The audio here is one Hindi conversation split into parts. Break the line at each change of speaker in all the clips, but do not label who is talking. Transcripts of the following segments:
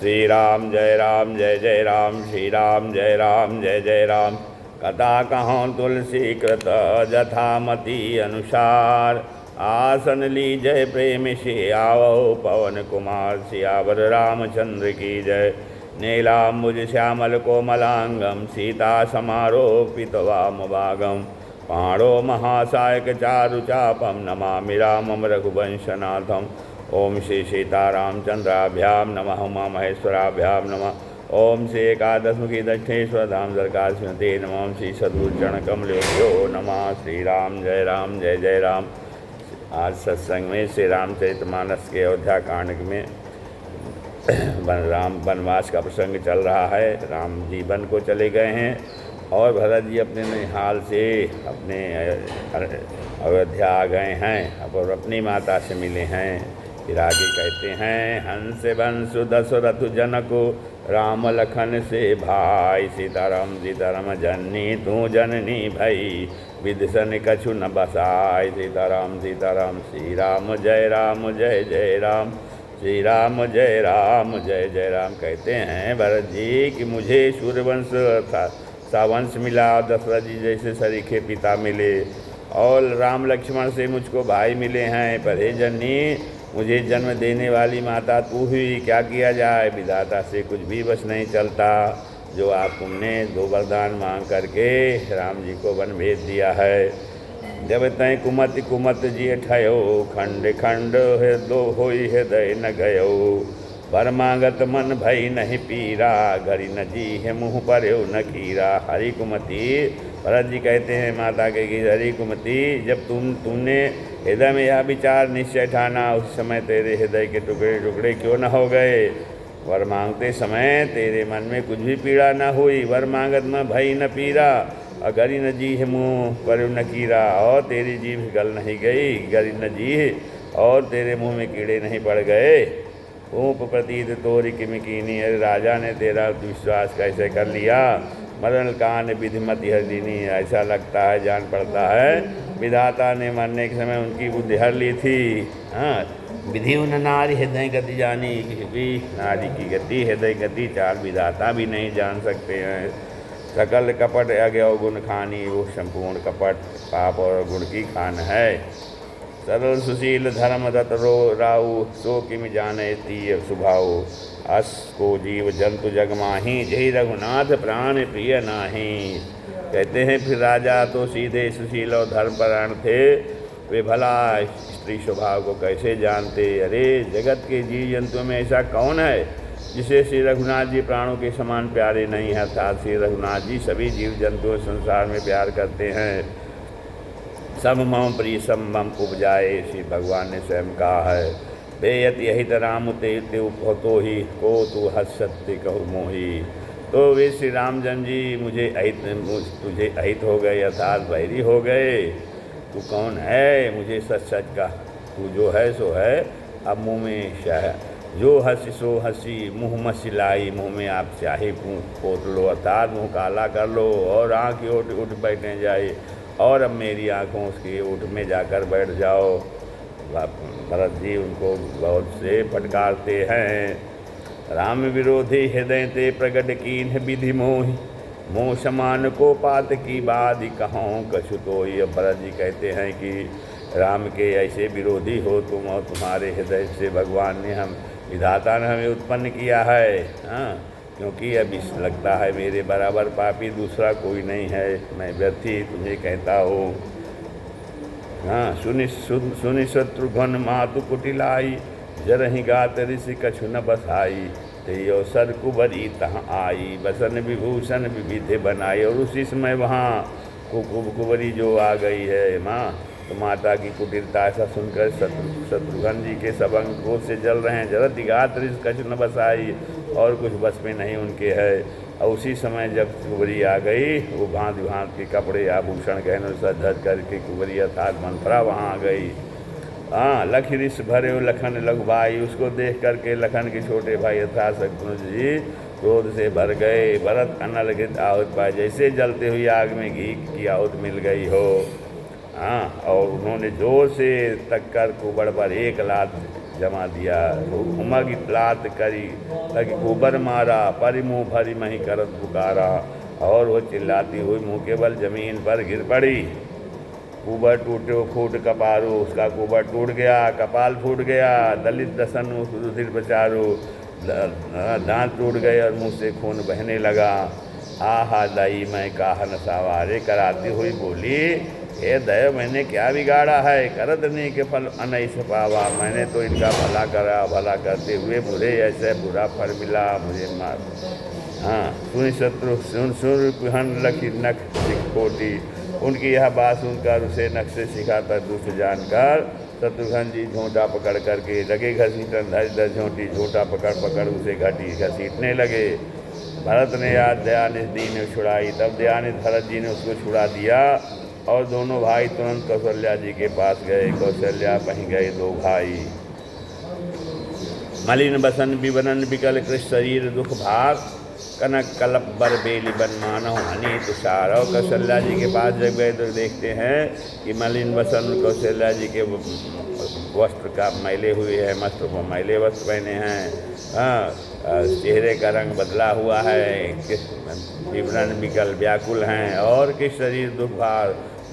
श्री राम जय जय राम, श्री राम जय जय राम। कथा कहूँ तुलसी कृत जथामति अनुसार, आसन लीजय प्रेम से आवो पवन कुमार। सियावर रामचंद्र की जय। नीलाम्बुज श्यामल कोमलांगम, सीता समारोपित वामभागम। पाणो महासायक चारुचापम, नमामि रामं रघुवंशनाथम। ओम श्री सीतारामचंद्राभ्याम नमः, उमा महेश्वराभ्याम नमः। ओम श्री एकादशमुखी दक्षिणेश्वर धाम दरगाह नमः। श्री सद्गुरुचरण कमलोभ्यो नमः। श्री राम जय जय राम। आज सत्संग में श्री रामचरितमानस के अयोध्या कांड में राम वनवास का प्रसंग चल रहा है। राम जी वन को चले गए हैं और भरत जी अपने निहाल से अपने अयोध्या आ गए हैं और अपनी माता से मिले हैं। फिर आगे कहते हैं, हंस बंसु दशरथ जनको, राम लखन से भाई। सीताराम जननी तू जननी भई, विदिशन कछु न बसाई। सीताराम श्री राम जय जय राम, श्री राम जय जय राम। कहते हैं भरत जी कि मुझे सूर्यवंश सा वंश मिला, दशरथ जी जैसे सरीखे पिता मिले, और राम लक्ष्मण से मुझको भाई मिले हैं। पर हे जननी, मुझे जन्म देने वाली माता तू हुई, क्या किया जाए। विधाता से कुछ भी बस नहीं चलता। जो आप तुमने दो वरदान मांग करके राम जी को वन भेज दिया है। जब तय कुमत जी ठयो, खंड खंड है दो होई हृदय न गयो। वर मांगत मन भई नहीं पीरा, घड़ी न जी है मुँह पर न कीरा। हरि कुमति, भरत जी कहते हैं माता के कि हरि कुमति, जब तुमने हृदय में यह विचार निश्चय ठाना, उस समय तेरे हृदय के टुकड़े टुकड़े क्यों न हो गए। वर मांगते समय तेरे मन में कुछ भी पीड़ा न हुई। वर मांगत में भई न पीरा, अगरी न जी है मुँह पर न कीरा। और तेरी जीभ गल नहीं गई, गरी न जी, और तेरे मुँह में कीड़े नहीं पड़ गए। ऊप प्रतीत तोरी किम कीनी, अरे राजा ने तेरा विश्वास कैसे कर लिया। मरण कान विधिमति हरदीनी, ऐसा लगता है जान पड़ता है विधाता ने मरने के समय उनकी बुद्धि हर ली थी। हाँ, विधि उन नारी हृदय गति जानी, भी नारी की गति हृदय गति चाल विधाता भी नहीं जान सकते हैं। सकल कपट अज्ञ गुण खानी, वो संपूर्ण कपट पाप और गुण की खान है। सरल सुशील धर्म दत्त रो राउ, सो किम जाने तीय सुभाओ। अस को जीव जंतु जग माही, जय रघुनाथ प्राण प्रिय नाही। कहते हैं फिर राजा तो सीधे सुशील और धर्मपरायण थे, वे भला स्त्री स्वभाव को कैसे जानते। अरे जगत के जीव जंतुओं में ऐसा कौन है जिसे श्री रघुनाथ जी प्राणों के समान प्यारे नहीं है। अर्थात श्री रघुनाथ जी सभी जीव जंतुओं संसार में प्यार करते हैं। सब मम प्रिय सब मम उपजाए, श्री भगवान ने स्वयं कहा है। बेयत यही राम ते तो ही को तू हसत्य कहु मोही। तो वे श्री रामचंद्र जी तुझे अहित हो गए, अर्थात वैरी हो गए। तू कौन है मुझे सच सच का, तू जो है सो है। अब मुँह में शाह जो हंसी सो हंसी, मुँह में सिलाई, मुँह में आप चाहे पोत लो, अर्थात मुँह काला कर लो और आँख उठ बैठने जाए, और अब मेरी आँखों उसके ओठ में जाकर बैठ जाओ। भरत जी उनको बहुत से फटकारते हैं। राम विरोधी हृदय ते प्रगट कीन विधि मोहि, मोह समान को पात की बात कहूँ कछु तो। ये भरत जी कहते हैं कि राम के ऐसे विरोधी हो तुम, और तुम्हारे हृदय से भगवान ने हम विधाता ने हमें उत्पन्न किया है। हाँ, क्योंकि अब इस लगता है मेरे बराबर पापी दूसरा कोई नहीं है। मैं व्यर्थी तुझे कहता हूँ। हाँ, सुनि शत्रुघ्न मातु कुटिलाई, जरहि गात ऋषि कछु न बसाई। तेयो सर कुबरी तहाँ आई, बसन विभूषण विविधे बनाई। और उसी समय वहाँ कुबरी जो आ गई है माँ, तो माता की कुटिलता ऐसा सुनकर शत्रुघ्न जी के सब अंग क्रोध से जल रहे हैं। जरति गात ऋषि कछु न बसाई, और कुछ बस में नहीं उनके है। और उसी समय जब कुंवरी आ गई, वो भांति भांति के कपड़े आभूषण गहनों से धज करके कुंवरी अर्थात मंथरा वहाँ आ गई। हाँ, लख ऋष भरे लखन लघु भाई, उसको देख करके लखन के छोटे भाई अर्थात शत्रुघ्न जी क्रोध से भर गए। भरत अनलघित आहुत पाए, जैसे जलते हुई आग में घी की आहुत मिल गई हो। हाँ, और उन्होंने जोर से तक कर कुबड़ पर एक लात जमा दिया। उमग लात करी लगी गोबर मारा, परि मुँह भरी मही करत पुकारा। और वो चिल्लाती हुई मुँह के बल जमीन पर गिर पड़ी। कुबर टूटे फूट कपारू, उसका कुबर टूट गया, कपाल फूट गया। दलित दसन रुधिर बचारू, दांत टूट गए और मुंह से खून बहने लगा। आहा दाई मैं काहन सावारे कराती हुई बोली, हे दया मैंने क्या बिगाड़ा है, करत नहीं के फल अनैस पावा। मैंने तो इनका भला करा, भला करते हुए बुरे ऐसे बुरा फल मिला मुझे मार। हाँ, सुन शत्रु सुन सुन लखी नख कोटी। उनकी यह बात सुनकर उसे नख से सिखाता दुष्ट जानकर शत्रुघ्न जी झोंटा पकड़ करके लगे घसीटन। धर झोंटी झोंटा पकड़ उसे घसीटने लगे। भरत ने याद दयानिधि दीन छुड़ाई। तब दयानिधि भरत जी ने उसको छुड़ा दिया और दोनों भाई तुरंत कौशल्या जी के पास गए। कौशल्या वहीं गए दो भाई। मलिन बसन विवनन विकल कृष्ण शरीर दुख भाग, कनक कलप बर बेली बन मानव हनी तुषार। और कौशल्या जी के पास जब गए तो देखते हैं कि मलिन बसन कौशल्या जी के वस्त्र का मैले हुए हैं, वस्त्र को मैले वस्त्र पहने हैं। हाँ, चेहरे का रंग बदला हुआ है, विवरण विकल व्याकुल हैं। और कि शरीर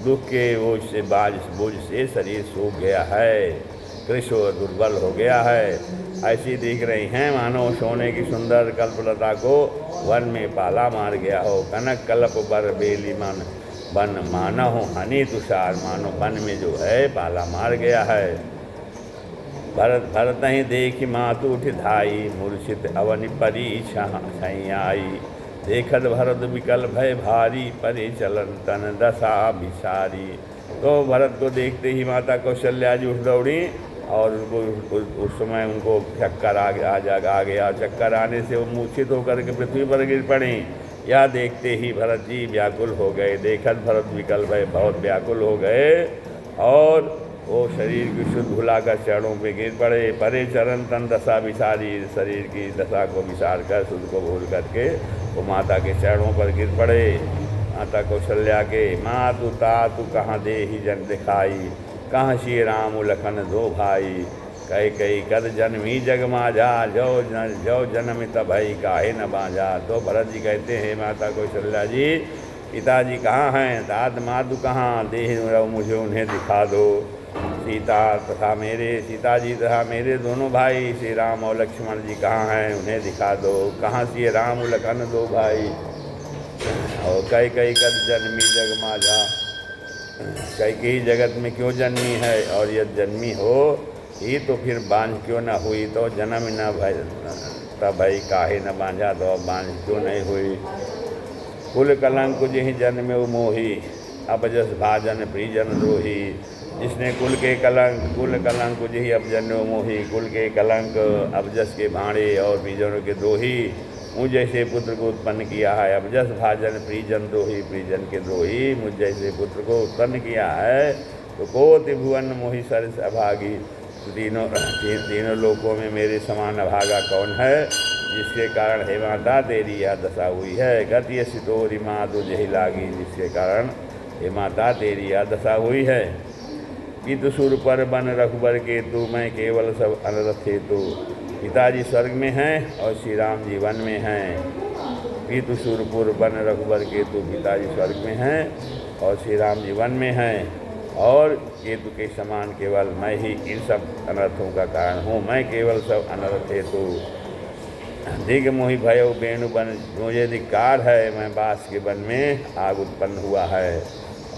दुख के बोझ से बोझ से शरीर सूख गया है, कृष्ण दुर्बल हो गया है। ऐसी दिख रही हैं मानो सोने की सुंदर कल्पलता को वन में पाला मार गया हो। कनक कलप बर बेली मन बन माना हो हनी तुषार, मानो वन में जो है पाला मार गया है। भरत ही देखी मातु उठ धाई, मूर्छित अवनि परी आई। देखत भरत विकल भय भारी, परे चलन तन दशा भिसारी। तो भरत को देखते ही माता कौशल्या जी उठ दौड़ी और उनको उस समय उनको चक्कर आ गया। चक्कर आने से वो मूर्छित होकर के पृथ्वी पर गिर पड़ी। यह देखते ही भरत जी व्याकुल हो गए। देखत भरत विकल भय बहुत व्याकुल हो गए और वो शरीर की शुद्ध भुलाकर चरणों पे गिर पड़े। परे चरण तन दशा विसारी, शरीर की दशा को विसार कर शुद्ध को भूल करके वो माता के चरणों पर गिर पड़े। माता कौशल्या के मातु तातु कहाँ दे ही जन दिखाई, कहाँ श्री राम लखन दो भाई। कई कद जन्मी जग माजा, जो जन्म तभई काहे न बाजा। तो भरत जी कहते हैं माता कौशल्या जी, पिताजी कहाँ हैं, दाद मातु कहाँ, देह मुझे उन्हें दिखा दो। सीताजी तथा मेरे दोनों भाई श्री राम और लक्ष्मण जी कहाँ हैं, उन्हें दिखा दो। कहाँ श्री राम लखन दो भाई। और कई कद जन्मी जग माझा, कई जगत में क्यों जन्मी है, और यदि जन्मी हो ही तो फिर बांझ क्यों न हुई। तो जन्म न भय तब भाई काहे न बांझा, तो बांझ क्यों नहीं हुई। कुल कलंक जिहि जन्म मोही, अपजस भाजन प्रिजन द्रोही। जिसने कुल कलंक जिहि अपजन मोही, कुल के कलंक अपजस के भाड़े और प्रिजनों के द्रोही मुझ जैसे पुत्र को उत्पन्न किया है। अपजस भाजन प्रिजन द्रोही, प्रिजन के द्रोही मुझ जैसे पुत्र को उत्पन्न किया है। तो को त्रिभुवन मोहि सरस अभागी, तीनों लोकों में मेरे समान अभागा कौन है, जिसके कारण हे माता तेरी यह दशा हुई है। गति सितोरी माँ तुझे लागी, जिसके कारण हे माता तेरी यह दशा हुई है। कि सुर पर बन रघुबर के तू, मैं केवल सब अनरथ हेतु। पिताजी स्वर्ग में हैं और श्री राम जी वन में हैं। कि सुरपुर बन रघुबर के तू, पिताजी स्वर्ग में हैं और श्री राम जी वन में हैं। और केतु के समान केवल मैं ही इन सब अनर्थों का कारण हूँ, मैं केवल सब अनर्थ हेतु। दिग मोहि भयो वेणु बन, मुझे धिक्कार है, मैं बास के वन में आग उत्पन्न हुआ है।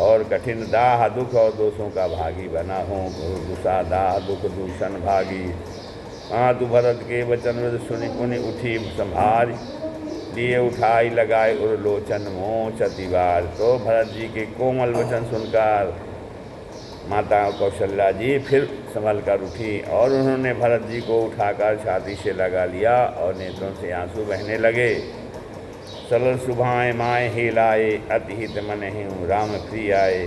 और कठिन दाह दुख और दोषों का भागी बना हूँ, दुषा दाह दुख दूषण भागी। तु भरत के वचन सुनि पुनि उठी संभार, लिए उठाई लगाए उर लोचन मोह चतिवार। तो भरत जी के कोमल वचन सुनकर माता कौशल्या जी फिर संभल कर उठी और उन्होंने भरत जी को उठाकर छाती से लगा लिया और नेत्रों से आंसू बहने लगे। सरल सुभाएँ माए ही लाए, अति हित मन ही राम प्रिय आए।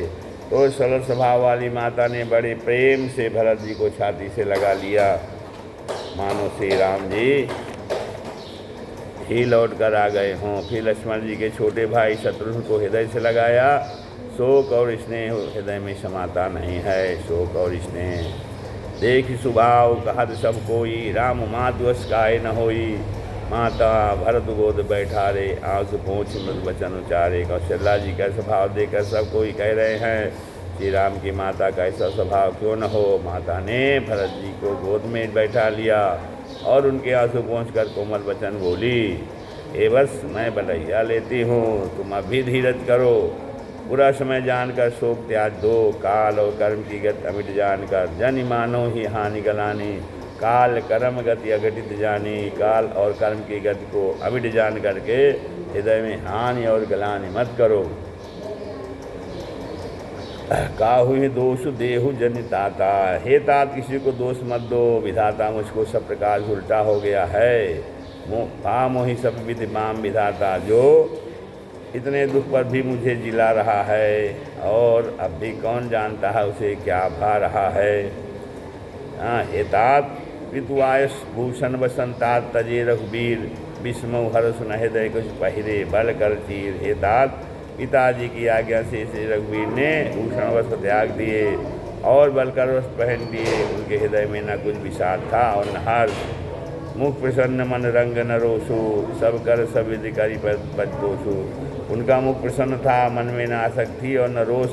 तो सरल स्वभाव वाली माता ने बड़े प्रेम से भरत जी को छाती से लगा लिया, मानो श्री राम जी ही लौट कर आ गए हों। फिर लक्ष्मण जी के छोटे भाई शत्रुघ्न को हृदय से लगाया। शोक और स्नेह हृदय में समाता नहीं है, शोक और स्नेह देख स्वभाव कहत सब कोई, राम मातु वश काहे न होई। माता भरत गोद बैठा रे, आंसू पोंछ मृदु वचन उचारे। कौशल्या जी का स्वभाव देखकर सब कोई कह रहे हैं श्री राम की माता का ऐसा स्वभाव क्यों न हो। माता ने भरत जी को गोद में बैठा लिया और उनके आंसू पोंछ कर कोमल वचन बोली, ए बस मैं बलैया लेती हूँ, तुम अभी धीरज करो। बुरा समय जानकर शोक त्याग दो, काल और कर्म की गति अमिट जानकर जन मानो ही हानि गलानी। काल कर्म गति अघटित जानी, काल और कर्म की गति को अमिट जान करके हृदय में हानि और गलानी मत करो। काहु ही दोष देहु जन ताता, हे तात किसी को दोष मत दो, विधाता मुझको सब प्रकार उल्टा हो गया है। मोहि सब विधि माम विधाता, जो इतने दुख पर भी मुझे जिला रहा है, और अब भी कौन जानता है उसे क्या भा रहा है। हे तात ऋतुआयस भूषण बसंतात तजे रघुबीर, विस्मौ हर्ष न हृदय कुछ पहिरे बल कर चीर। हे तात पिताजी की आज्ञा से श्री रघुवीर ने भूषण वस्त्र त्याग दिए और बलकर वस्त्र पहन दिए। उनके हृदय में न कुछ विषाद था और न हर्ष। मुख प्रसन्न मन रंग न रोसु, सब कर सब विधि करी बदोषु। उनका मुख प्रसन्न था, मन में न आसक्ति और न रोष,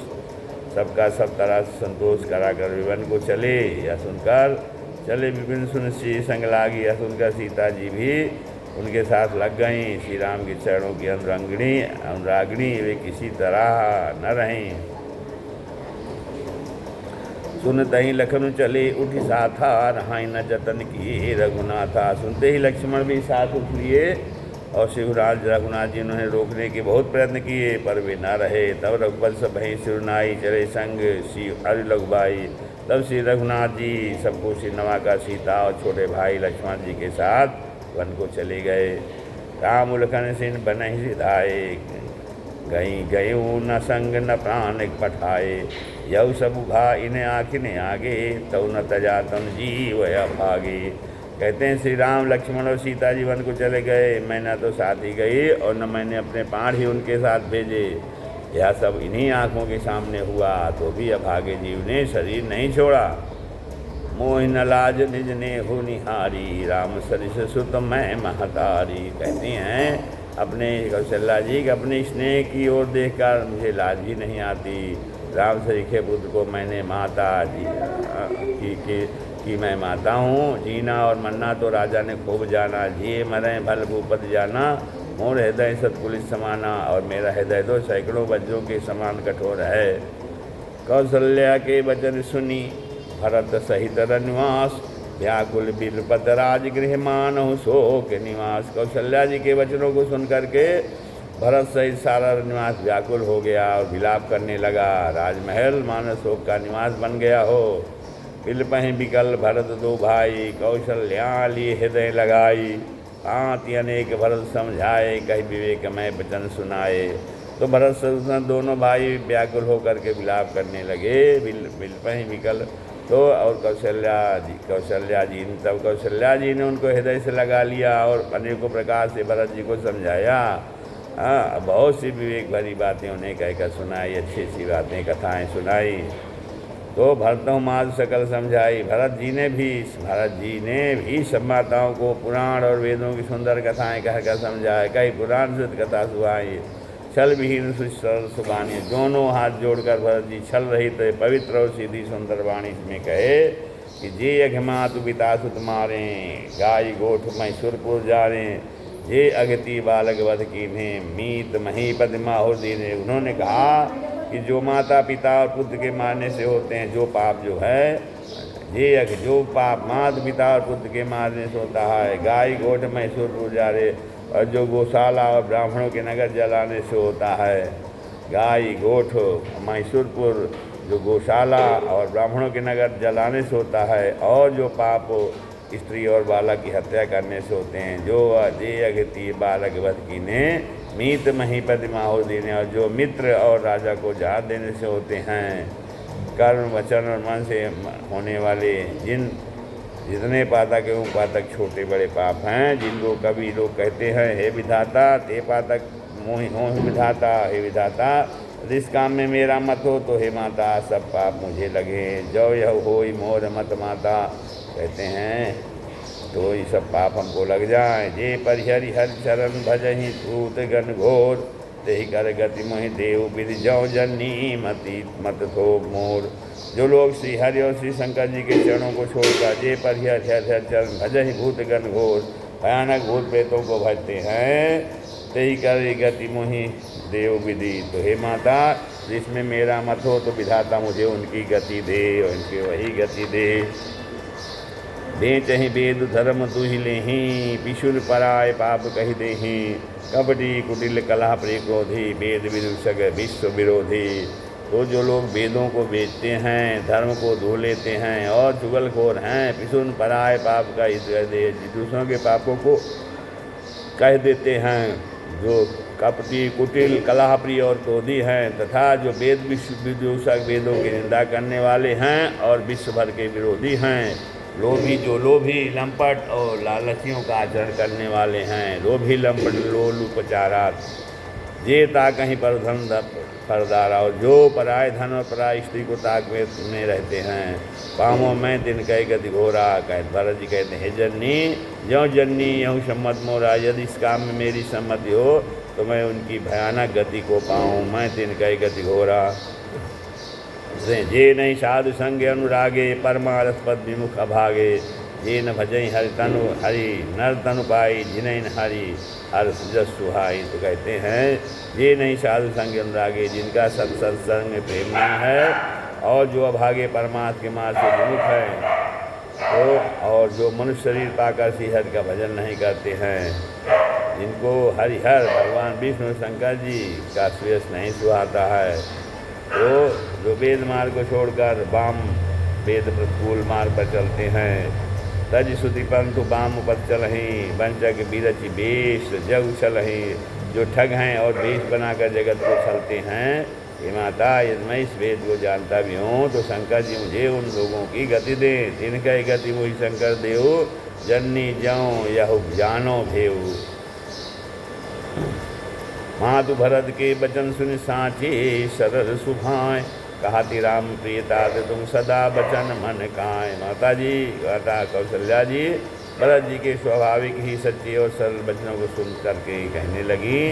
सबका सब तरह संतोष कराकर विवन को चले। यह सुनकर चले विपिन सुन श्री संग लागी, यह सुनकर सीता जी भी उनके साथ लग गईं। श्री राम के चरणों की अनुरागिणी वे किसी तरह न रहें। सुनते ही लखन चले उठी साथा, रहाई न जतन किए रघुनाथा। सुनते ही लक्ष्मण भी साथ उठ लिए और शिवराज रघुनाथ जी उन्होंने रोकने के बहुत प्रयत्न किए, पर वे न रहे। तब रघुपति सब भई सिरुनाई, चले संग श्री अरि लघुबाई। तब श्री रघुनाथ जी सबको श्री नवाकर सीता और छोटे भाई लक्ष्मण जी के साथ वन को चले गए। राम लखन सिन बनहि सिधाए, गयू न संग न प्राण पठाए। यऊ सब भा इन्हें आँखिने आगे, तऊ न तजा तन जीव भागे। कहते हैं श्री राम लक्ष्मण और सीता जी वन को चले गए, मैं न तो साथ ही गई और न मैंने अपने प्राण ही उनके साथ भेजे। यह सब इन्हीं आँखों के सामने हुआ, तो भी अभागे जीव ने शरीर नहीं छोड़ा। मोह न लाज निज ने हो निहारी, राम सरिस सुत मैं महतारी। कहते हैं अपने कौशल्या जी के अपने स्नेह की ओर देखकर मुझे लाज भी नहीं आती। राम सरीखे पुत्र को मैंने माता जी कि मैं माता हूँ। जीना और मरना तो राजा ने खूब जाना, जिए मरें भल भूपत जाना। मोर हृदय सतपुलिस समाना, और मेरा हृदय तो सैकड़ों वज्रों के समान कठोर है। कौशल्या के वचन सुनी भरत सहित रनिवास, व्याकुल बिलपत राजगृह मानहु शोक निवास। कौशल्या जी के वचनों को सुन करके भरत सहित सारा निवास व्याकुल हो गया और विलाप करने लगा। राजमहल मानो शोक का निवास बन गया हो। बिलपहि बिकल भरत दो भाई, कौशल्या लिए हृदय लगाई। भांति अनेक भरत समझाए, कही विवेक में वचन सुनाए। तो भरत शत्रुघ्न दोनों भाई व्याकुल होकर के विलाप करने लगे। बिलपहि बिकल तो और कौशल्या जी तब कौशल्या जी ने उनको हृदय से लगा लिया और अनेकों प्रकार से भरत जी को समझाया। बहुत सी विवेक भरी बातें उन्हें कहकर सुनाई, अच्छी अच्छी बातें कथाएं सुनाई। तो भरतों माज सकल समझाई। भरत जी ने भी सब माताओं को पुराण और वेदों की सुंदर कथाएं कहकर समझाए। कई पुराण शुद्ध कथा सुहाई, छल विहीन सरल सुबानी। दोनों हाथ जोड़कर भरत जी छल रही तो पवित्र और सीधी सुंदर वाणी में कहे कि जे अघमातु पिता सुत मारें, गाय गोठ मैसूरपुर जारें। जे अगति बालक वध कीन्हें, मीत महीपति माहुर दीने। उन्होंने कहा कि जो माता पिता और पुत्र के मारने से होते हैं, जो पाप जो है जो पाप माता पिता और पुत्र के मारने से होता है, गाय गोठ मैसूरपुर जा रहे, और जो गौशाला और ब्राह्मणों के नगर जलाने से होता है। गाय गोठ मैसूरपुर जो गौशाला और ब्राह्मणों के नगर जलाने से होता है, और जो पाप स्त्री और बालक की हत्या करने से होते हैं। जो जे अगति बालक वध कीने, मीत महीपति माहुर दीने। और जो मित्र और राजा को जहाज देने से होते हैं। कर्म वचन और मन से होने वाले जितने पातक एवं पातक छोटे बड़े पाप हैं, जिनको कभी लोग कहते हैं हे विधाता ते पातक मोहि विधाता। हे विधाता यदि इस काम में मेरा मत हो तो हे माता सब पाप मुझे लगे, जो यह होई मोर मत माता। कहते हैं तो ये सब पाप हमको लग जाए। जे परिहरि हर चरण भजहि सूत गण घोर, तेहि कर गति मोहि देव विधि जौ जननी मति मत थो मोर। जो लोग श्री हरि और श्री शंकर जी के चरणों को छोड़कर जे परिहरि हर चरण भजहि भूत गण घोर, भयानक भूत प्रेतों को भजते हैं, तेहि कर गति मोहि देव विधि। तो हे माता जिसमें मेरा मत हो तो विधाता मुझे उनकी गति दे और उनकी वही गति दे। बेचहि वेद धर्म दुहि लेहि, पिशुल पराय पाप कहि देहि, कपटी कुटिल कलह प्रिय वेद विदूषक विश्व विरोधी। तो जो लोग वेदों को बेचते हैं, धर्म को धो लेते हैं और चुगलखोर हैं, पिशुल पराय पाप का दे, दूसरों के पापों को कह देते हैं, जो कपटी कुटिल कलह प्रिय और क्रोधी हैं, तथा जो वेद विदूषक वेदों की निंदा करने वाले हैं और विश्व भर के विरोधी हैं, लोभी जो लोभी लंपट और लालचियों का आचरण करने वाले हैं, लोभी लंपट लोलुपचारात जे ता कहीं पर धन फरदारा। और जो पराय धन और पराय स्त्री को ताक में रहते हैं, पामों में दिन कह गति घोरा। कहते भरत जी कहते हैं जननी ज्यों जननी यूँ सम्मत मोरा, यदि इस काम में मेरी सम्मति हो तो मैं उनकी भयानक गति को पाऊँ, मैं दिन कह गति घोरा। जे नहीं साधु संग अनुरागे, परमारथ पद विमुख अभागे, जे न भजई हरि तनु हरि नर तनु पाई, जिन्हें हरि हर जस सुहाई। तो कहते हैं ये नहीं साधु संग अनुरागे, जिनका सत्संग में प्रेम नहीं है और जो अभागे परमात्मा के मार्ग से विमुख है, तो और जो मनुष्य शरीर पाकर श्री हरि का भजन नहीं करते हैं, जिनको हरिहर भगवान विष्णु शंकर जी का श्रेयस नहीं सुहाता है, तो जो वेद मार्ग को छोड़कर वाम वेद प्रतिकूल मार्ग पर चलते हैं, तज सुति पंथु वाम पद चलहीं, वंचक बीरचि बेश जग चलहीं। जो ठग हैं और वेश बनाकर जगत को चलते हैं, ये माता यदि मैं इस वेद को जानता भी हूँ तो शंकर जी मुझे उन लोगों की गति दें, इनका गति वही शंकर देव, जननी जाऊँ यह जानो भेव। मातु भरत के वचन सुन साचे सरल सुभाए, कहती राम प्रियता तुम सदा बचन मन काए। माता जी माता कौशल्या जी भरत जी के स्वाभाविक ही सच्चे और सरल वचनों को सुन करके कहने लगी,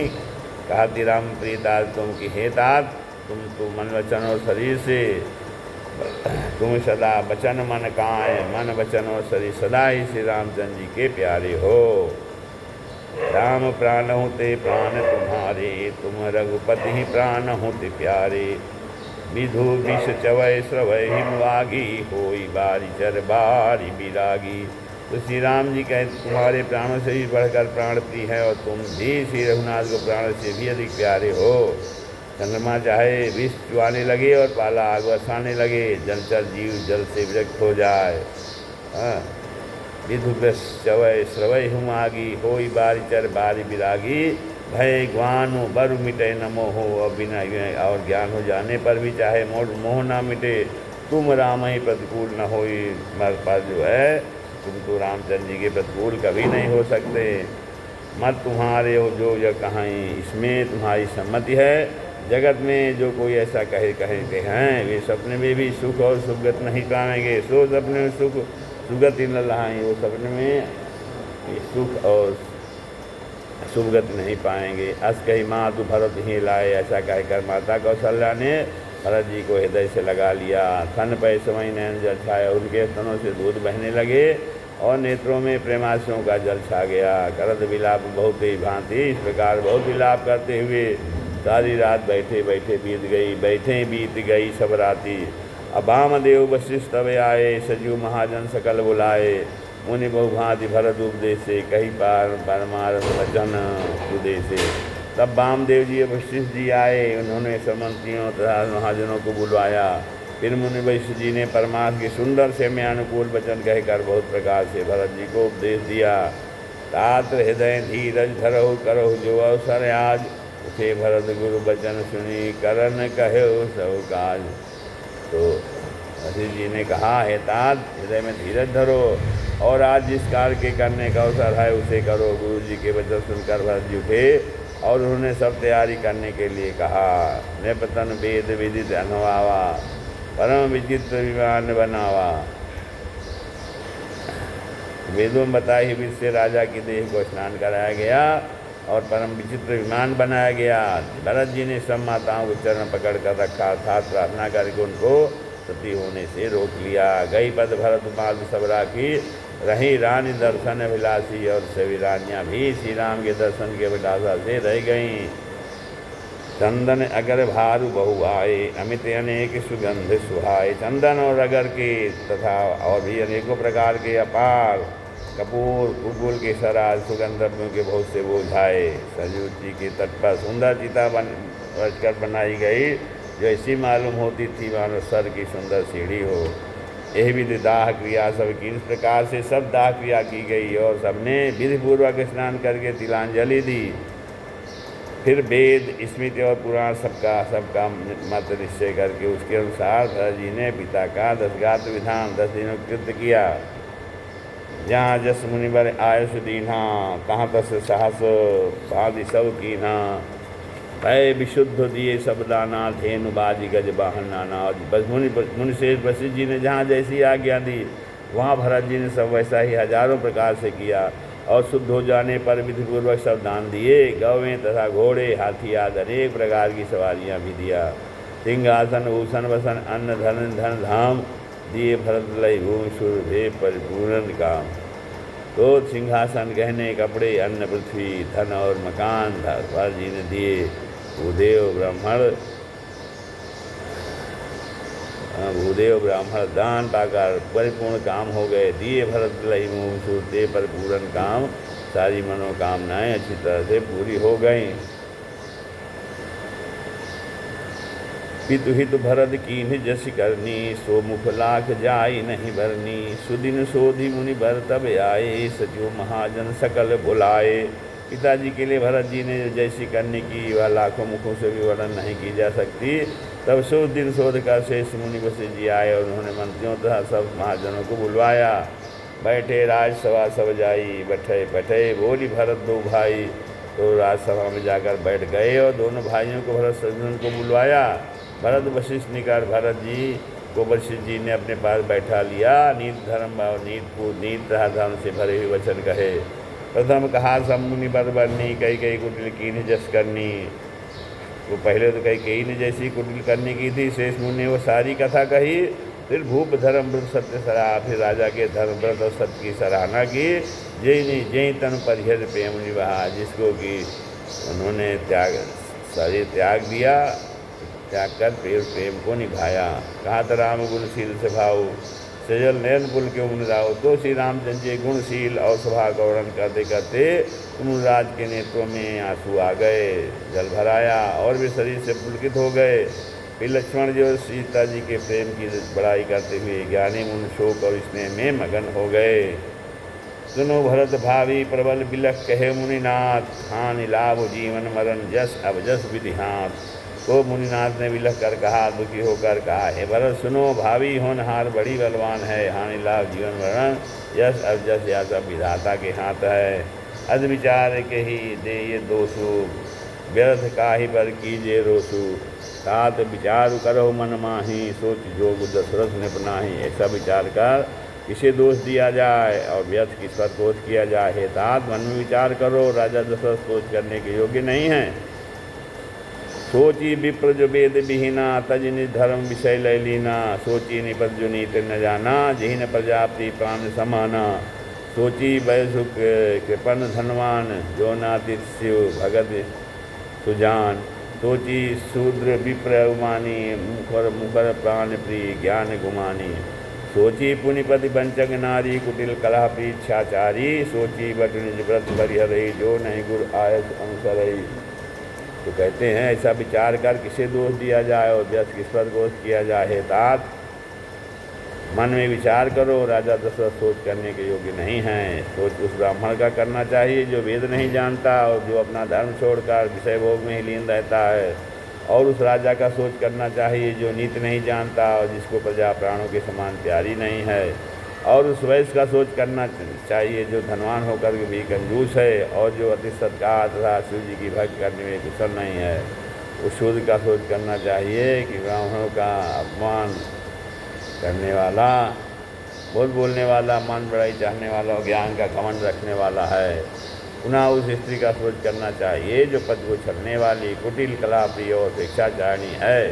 कहती राम प्रियता तुम की हे तात, तुम तो मन वचन और शरीर से तुम सदा बचन मन काए, मन वचन और शरीर सदा ही श्री रामचंद्र जी के प्यारे हो। राम प्राण होते प्राण तुम्हारे, तुम रघुपति ही प्राण होते प्यारे। विधु विष चवय श्रवय हिमवागी, होई बारी चर बारी विरागी। तो श्री राम जी कहते तुम्हारे प्राणों से भी बढ़कर प्राण प्रिय है और तुम भी श्री रघुनाथ को प्राण से भी अधिक प्यारे हो। चंद्रमा चाहे विष चुआने लगे और पाला आग बरसाने लगे, जलचर जीव जल से विरक्त हो जाए। विधु विष चवय श्रवय हिमवागी, होई बारी चर बारी विरागी। भय ज्ञानु बरु मिटे न मोह, और बिना और ज्ञान हो जाने पर भी चाहे मोह ना मिटे, तुम राम ही प्रतिकूल न होई। हमारे पास जो है तुम तो रामचंद्र जी के प्रतिकूल कभी नहीं हो सकते। मत तुम्हारे हो जो यह कहाई, इसमें तुम्हारी सम्मति है। जगत में जो कोई ऐसा कहते हैं वे सपने में भी सुख और सुगत नहीं पाएंगे, सो सपने में सुख सुगति न लाएंगे, वो सपने में सुख और सुगति नहीं पाएंगे। अस कही मातु भरत ही लाए, ऐसा कहकर माता कौशल्या ने भरत जी को हृदय से लगा लिया। थन पे समय नैन जल छाया, उनके स्तनों से दूध बहने लगे और नेत्रों में प्रेमाशयों का जल छा गया। करत विलाप बहुत ही भांति, इस प्रकार बहुत विलाप करते हुए सारी रात बैठे बैठे बीत गई सब राती। अब वामदेव वशिष्ठ तब आए, सजीव महाजन सकल बुलाए। मुनि बहुभांति भरत उपदेशे, कही पार परमारथ वचन उदेशे। तब वामदेव जी वशिष्ठ जी आए, उन्होंने समंत्रियों तथा महाजनों को बुलवाया। फिर मुनि वशिष्ठ जी ने परमार्थ के सुंदर से में अनुकूल वचन कहकर बहुत प्रकार से भरत जी को उपदेश दिया। तात्र हृदय धीरज धरहु करहु जो अवसर आज, उठे भरत गुरु वचन सुनी करन कहे सब काज। तो वशिष्ठ जी ने कहा, हे तात हृदय में धीरज धरो और आज जिस कार्य के करने का अवसर है उसे करो। गुरु जी के वचन सुनकर भरत जी उठे और उन्होंने सब तैयारी करने के लिए कहा। नेपतन वेद विदित अनवावा, परम विचित्र विमान बनावा। वेदों में बताई हुई से राजा की देह को स्नान कराया गया और परम विचित्र विमान बनाया गया। भरत जी ने सब माताओं को चरण पकड़ कर रखा था, प्रार्थना करके उनको सती होने से रोक लिया। गई पद भरत माल सब राखी, रही रानी दर्शन अभिलाषी, और सभी रानियाँ भी श्री राम के दर्शन के अभिलाषा से रह गईं। चंदन अगर भारु बहु आए, अमित अनेक सुगंध सुहाए। चंदन और अगर के तथा और भी अनेकों प्रकार के अपार कपूर कुकुल के सराज सुगंध द्रव्यों के बहुत से बोझ आए। सरयू जी के तट पर सुंदर चिता रचकर बनाई गई, जो ऐसी मालूम होती थी मानो सर की सुंदर सीढ़ी हो। यही विधि दाह क्रिया सब की, इस प्रकार से सब दाह क्रिया की गई और सबने विधिपूर्वक स्नान करके तिलांजलि दी। फिर वेद स्मृति और पुराण सबका मत निश्चय करके उसके अनुसार भरत जी ने पिता का 10 गात्र विधान 10 दिनों कृत्य किया। जहाँ जस मुनिवर आयुष दीना, कहाँ तस साहस भादि सब कीना। भय विशुद्ध दिए सब दाना, धेनु बाजी गज वाहन नाना। और बस मुनिश्रेष्ठ वशिष्ठ जी ने जहाँ जैसी आज्ञा दी, वहाँ भरत जी ने सब वैसा ही हजारों प्रकार से किया। और शुद्ध हो जाने पर विधिपूर्वक सब दान दिए। गौवें तथा घोड़े हाथी आदि अनेक प्रकार की सवारियाँ भी दिया। सिंहासन भूषण वसन अन्न धन धाम, दिए भरत लय भूमि सुर परिपूर्ण काम। तो सिंहासन गहने कपड़े अन्न पृथ्वी धन और मकान भरत जी ने दिए। भूदेव ब्राह्मण दान पाकर परिपूर्ण काम हो गए। दिए भरत लय भूमि सुर परिपूर्ण काम, सारी मनोकामनाएं अच्छी तरह से पूरी हो गईं। पितु हित भरत कीन्ह जस करनी, सो मुख लाख जाई नहीं भरनी। सुदिन सोधि मुनि भर तब आए, सचिव महाजन सकल बुलाए। पिताजी के लिए भरत जी ने जैसी करने की वह लाखों मुखों से भी वर्णन नहीं की जा सकती। तब 100 दिन शोध कर शेष मुनि वशिष्ठ जी आए और उन्होंने मंत्रियों तथा सब महाजनों को बुलवाया। बैठे राजसभा सब जाई, बैठे बैठे बोली भरत दो भाई। तो राजसभा में जाकर बैठ गए और दोनों भाइयों को भरत सज्जन को बुलवाया। भरत वशिष्ठ निकार भरत जी को वशिष्ठ जी ने अपने पास बैठा लिया। नीत धर्म और नीत धर्म से भरे हुए वचन कहे। प्रथम कहा सब मुनि बर बरनी, कई कई कुटिल कीन्ह जस करनी। वो पहले तो कई ने जैसी कुटिल करने की थी, शेष मुनि ने वो सारी कथा कही। फिर भूप धर्म व्रत सत्य सराहा, फिर राजा के धर्म व्रत और सत्य की सराहना की। जय तन परिहर प्रेम निभा, जिसको कि उन्होंने त्याग दिया, त्याग कर प्रेम को निभाया। कहा तो राम गुणशील स्वभाव, सजल नयन पुल के मुन राव। तो श्री रामचंद्र जी गुणशील और स्वभाव का वर्णन करते करते मुनिराज के नेत्रों में आंसू आ गए, जल भराया और वे शरीर से पुलकित हो गए। फिर लक्ष्मण जी और सीता जी के प्रेम की बड़ाई करते हुए ज्ञानी मुनि शोक और स्नेह में मगन हो गए। सुनो भरत भावी प्रबल बिलख कहे मुनिनाथ, हानि लाभ जीवन मरण जस अब जस विधिहात। तो मुनिनाथ ने विलख कर कहा, दुखी होकर कहा, हे भरत सुनो, भावी होनहार बड़ी बलवान है, हानि लाभ जीवन मरण यश अब जस या सब विधाता के हाथ है। अध विचार के ही दे ये दोषु, व्यर्थ काहि पर कीजे रोसु। तात विचार करो मन माही, सोच जोग दशरथ ने अपनाही। ऐसा विचार कर किसे दोष दिया जाए और व्यर्थ किस पर क्रोध किया जाए। हे तात मन में विचार करो, राजा दशरथ सोच करने के योग्य नहीं है। सोची विप्र जो वेद विहीना, तजनि धर्म विषय लय लीना। सोची निपद जो नीत न जाना, जिहिन प्रजापति प्राण समाना। सोची वैसुख कृपन धनवान, जो नातित शिव भगत सुजान। सोची शूद्र विप्र उमानी, मुखर प्राण प्रिय ज्ञान गुमानी। सोची पुनिपति वंचक नारी, कुटिल कलह पीछाचारी। सोची बट निज व्रत परिहरई, जो नहीं गुर आयस अनुसरई। तो कहते हैं ऐसा विचार कर किसे दोष दिया जाए और व्यर्थ किस पर दोष किया जाए। तात मन में विचार करो, राजा दशरथ सोच करने के योग्य नहीं हैं। सोच उस ब्राह्मण का करना चाहिए जो वेद नहीं जानता और जो अपना धर्म छोड़कर विषय भोग में ही लीन रहता है। और उस राजा का सोच करना चाहिए जो नीति नहीं जानता और जिसको प्रजा प्राणों के समान प्यारी नहीं है। और उस वैश्य का सोच करना चाहिए जो धनवान होकर के भी कंजूस है, और जो अति सत्कार तथा शिव जी की भक्ति करने में कुशल नहीं है। उस शूद्र का सोच करना चाहिए कि ब्राह्मणों का अपमान करने वाला, बहुत बोलने वाला, मान बड़ाई चाहने वाला और ज्ञान का घमंड रखने वाला है। पुनः उस स्त्री का सोच करना चाहिए जो पद को छलने वाली, कुटिल, कला प्रिय और भिक्षाचारिणी है।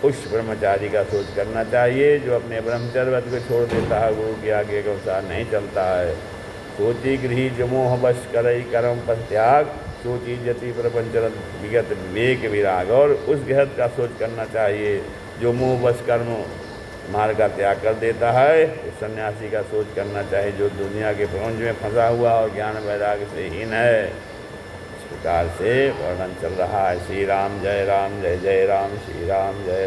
उस ब्रह्मचारी का सोच करना चाहिए जो अपने ब्रह्मचर्य व्रत को छोड़ देता है, गुरु के आगे के अनुसार नहीं चलता है। सोची गृही जो मोह बश करई कर्म पर त्याग, सोची जति प्रपंच विगत विवेक विराग। और उस गृहस्थ का सोच करना चाहिए जो मोह बश कर्म मार्ग का त्याग कर देता है। उस सन्यासी का सोच करना चाहिए जो दुनिया के प्रपंच में फंसा हुआ और ज्ञान वैराग्य से हीन है। इस प्रकार से वर्णन चल रहा है। श्री राम जय राम, जय जय राम, श्री राम जय।